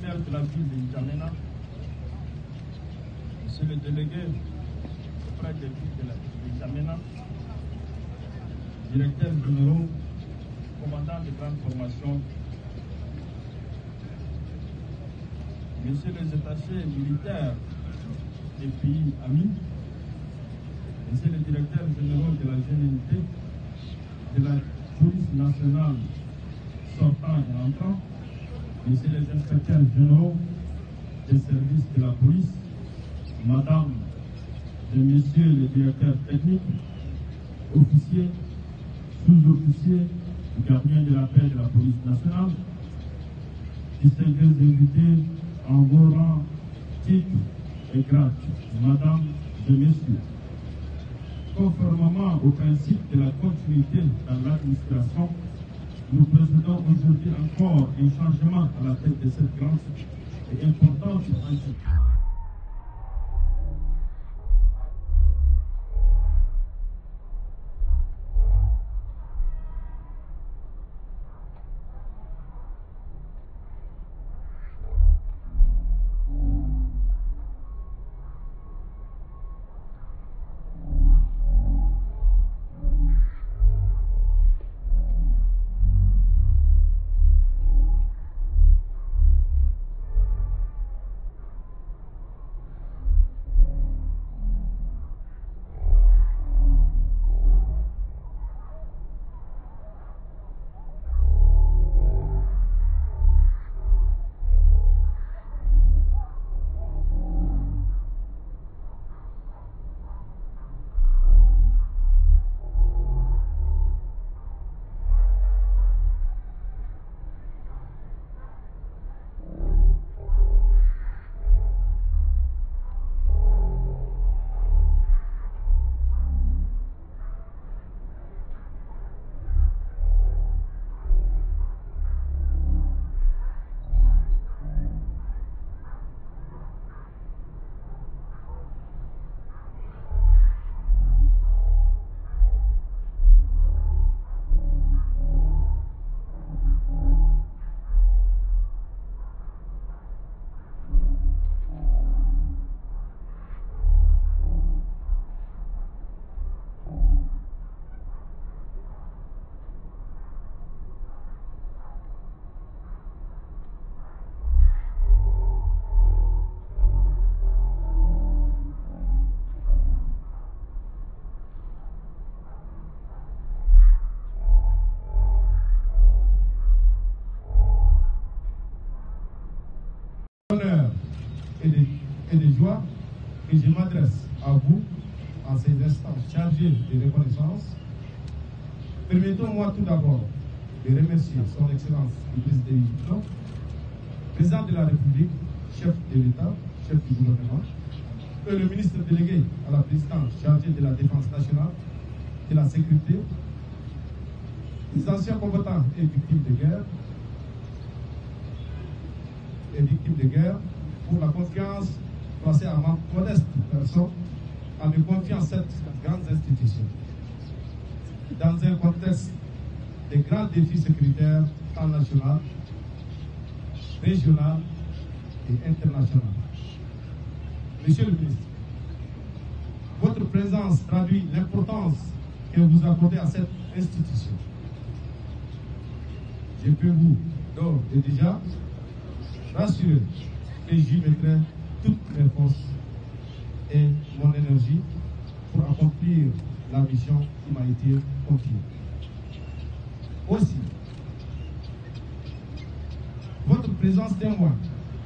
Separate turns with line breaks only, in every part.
maire de la ville de N'Djamena, Monsieur le délégué auprès de N'Djamena, directeur général, commandant de grande formation, Messieurs les attachés militaires des pays amis, Messieurs les directeurs généraux de la GNT, de la police nationale sortant et entrant, Messieurs les inspecteurs généraux des services de la police, Madame et Messieurs les directeurs techniques, officiers, sous-officiers, gardiens de la paix de la police nationale, distingués invités en vos rangs, titres et grades, Madame et Messieurs. Conformément au principe de la continuité dans l'administration, nous procédons aujourd'hui encore un changement à la tête de cette grande et importante entité. Et de joie que je m'adresse à vous en ces instants chargés de reconnaissance. Permettez-moi tout d'abord de remercier son Excellence le Président, Président de la République, chef de l'État, chef du gouvernement, et le ministre délégué à la présidence chargé de la défense nationale, de la sécurité, les anciens combattants et victimes de guerre, pour la confiance placée à ma modeste personne, en me confiant cette grande institution. Dans un contexte de grands défis sécuritaires tant national, régional et international. Monsieur le ministre, votre présence traduit l'importance que vous accordez à cette institution. Je peux vous, d'ores et déjà, rassurer que j'y mettrai toutes mes forces et mon énergie pour accomplir la mission qui m'a été confiée. Aussi, votre présence témoigne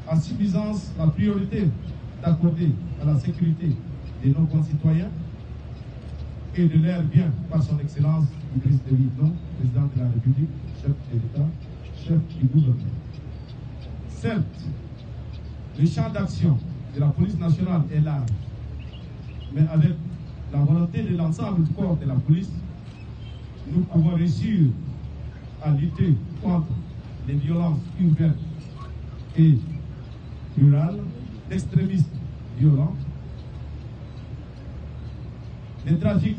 à suffisance la priorité d'accorder à la sécurité de nos concitoyens et de leur bien par son Excellence Idriss Déby Itno, Président de la République, chef de l'État, chef du gouvernement. Certes, le champ d'action de la police nationale est large, mais avec la volonté de l'ensemble du corps de la police, nous pouvons réussir à lutter contre les violences urbaines et rurales, l'extrémisme violent, le trafic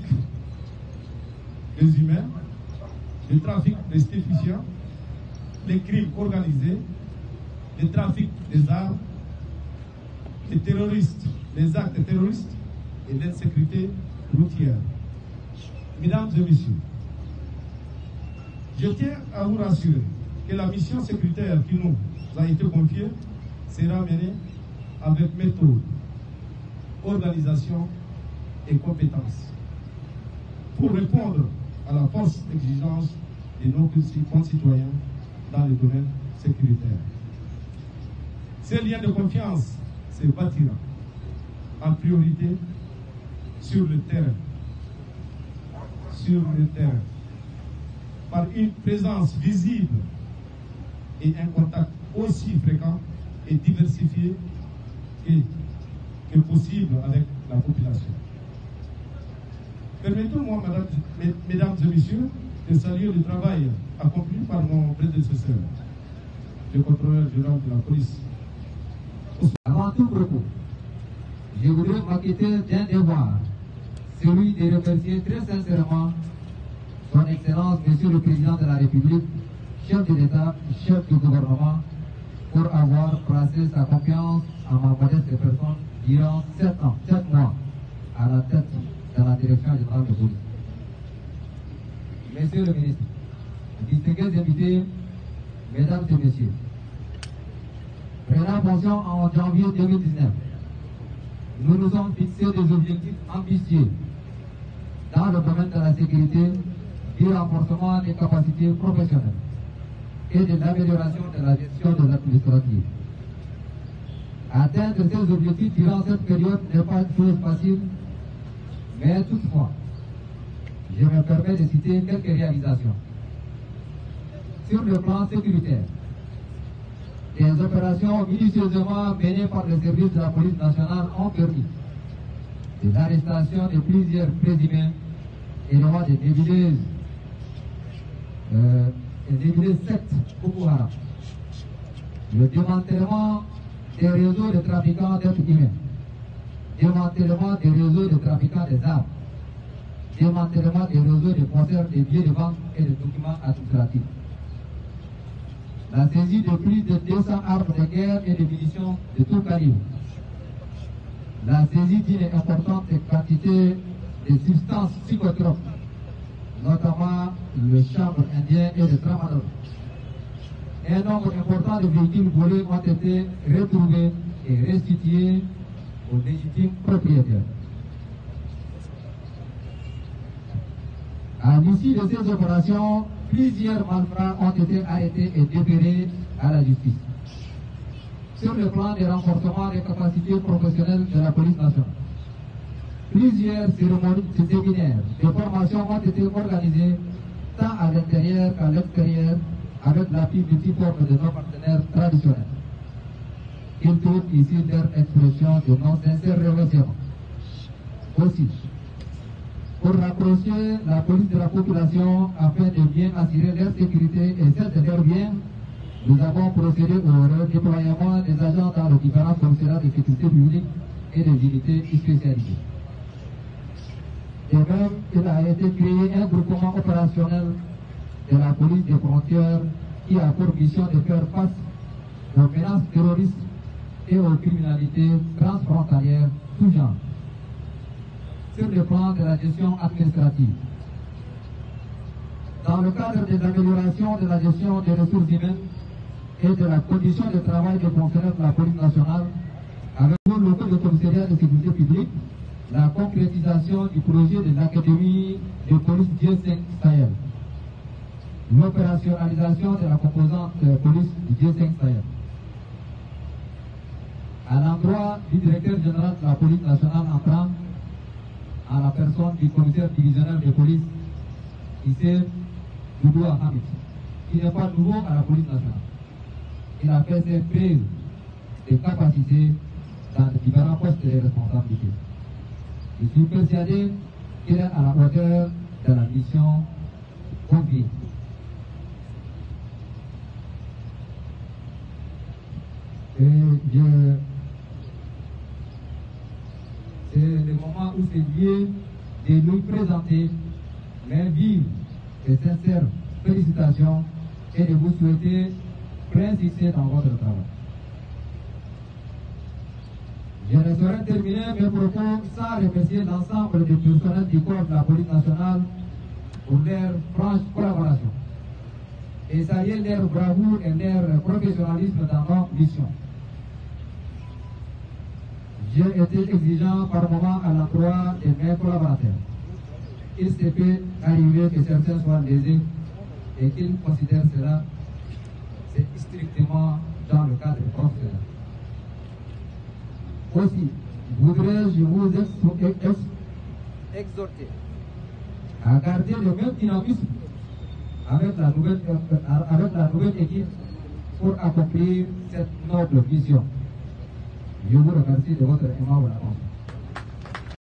des humains, le trafic des stupéfiants, les crimes organisés le trafic des armes, les terroristes, les actes terroristes et l'insécurité routière. Mesdames et messieurs, je tiens à vous rassurer que la mission sécuritaire qui nous a été confiée sera menée avec méthode, organisation et compétence pour répondre à la force d'exigence de nos concitoyens dans le domaine sécuritaire. Ces liens de confiance se bâtira en priorité sur le terrain, par une présence visible et un contact aussi fréquent et diversifié que possible avec la population. Permettez-moi, mesdames et messieurs, de saluer le travail accompli par mon prédécesseur, le contrôleur général de la police.
Avant tout propos, je voudrais m'acquitter d'un devoir, celui de remercier très sincèrement Son Excellence, Monsieur le Président de la République, chef de l'État, chef du gouvernement, pour avoir placé sa confiance en ma modeste personne durant 7 ans, 7 mois, à la tête de la Direction générale de police. Monsieur le ministre, distingués invités, mesdames et messieurs, prenant fonction en janvier 2019, nous nous sommes fixés des objectifs ambitieux dans le domaine de la sécurité, du renforcement des capacités professionnelles et de l'amélioration de la gestion de l'administratif. Atteindre ces objectifs durant cette période n'est pas une chose facile, mais toutefois, je me permets de citer quelques réalisations. Sur le plan sécuritaire, des opérations minutieusement menées par les services de la police nationale ont permis l'arrestation de plusieurs présumés et de nébuleuses sectes Boko Haram, le démantèlement des réseaux de trafiquants d'êtres humains, démantèlement des réseaux de trafiquants des armes, démantèlement des réseaux de porteurs de billets de banque et de documents administratifs, la saisie de plus de 200 armes de guerre et de munitions de tout calibre, la saisie d'une importante quantité de substances psychotropes, notamment le chanvre indien et le tramadol. Un nombre important de véhicules volés ont été retrouvés et restitués aux légitimes propriétaires. À l'issue de ces opérations, plusieurs malfrats ont été arrêtés et déférés à la justice. Sur le plan du renforcement des capacités professionnelles de la police nationale, plusieurs cérémonies de séminaires de formation ont été organisées tant à l'intérieur qu'à l'extérieur avec l'appui multiforme de nos partenaires traditionnels. Ils trouvent ici leur expression de nos sincères remerciements. Aussi, pour rapprocher la police de la population afin de bien assurer leur sécurité et celle de leurs biens, nous avons procédé au redéploiement des agents dans les différents commissariats de sécurité publique et des unités spécialisées. De même, il a été créé un groupement opérationnel de la police des frontières qui a pour mission de faire face aux menaces terroristes et aux criminalités transfrontalières tout genre. Sur le plan de la gestion administrative, dans le cadre des améliorations de la gestion des ressources humaines et de la condition de travail des fonctionnaires de la police nationale, avec le local de commissariat de sécurité publique, la concrétisation du projet de l'Académie de police G5 Sahel, l'opérationnalisation de la composante police du G5 Sahel. À l'endroit du directeur général de la police nationale entrant, à la personne du commissaire divisionnaire de police, Issé Doudoua Hamid, qui n'est pas nouveau à la police nationale. Il a fait ses preuves de capacité dans les différents postes de responsabilité. Je suis persuadé qu'il est à la hauteur de la mission confiée. C'est le moment où c'est lieu de nous présenter mes vives et sincères félicitations et de vous souhaiter plein succès dans votre travail. Je ne saurais terminer mes propos sans remercier l'ensemble des personnels du corps de la police nationale pour leur franche collaboration et saluer leur bravoure et leur professionnalisme dans nos missions. J'ai été exigeant par moments à l'endroit de mes collaborateurs. Il se peut arriver que certains soient lésés et qu'ils considèrent cela, c'est strictement dans le cadre professionnel. Aussi, voudrais-je vous exhorter à garder le même dynamisme avec la nouvelle équipe pour accomplir cette noble mission. Je vous remercie de votre aimable attention.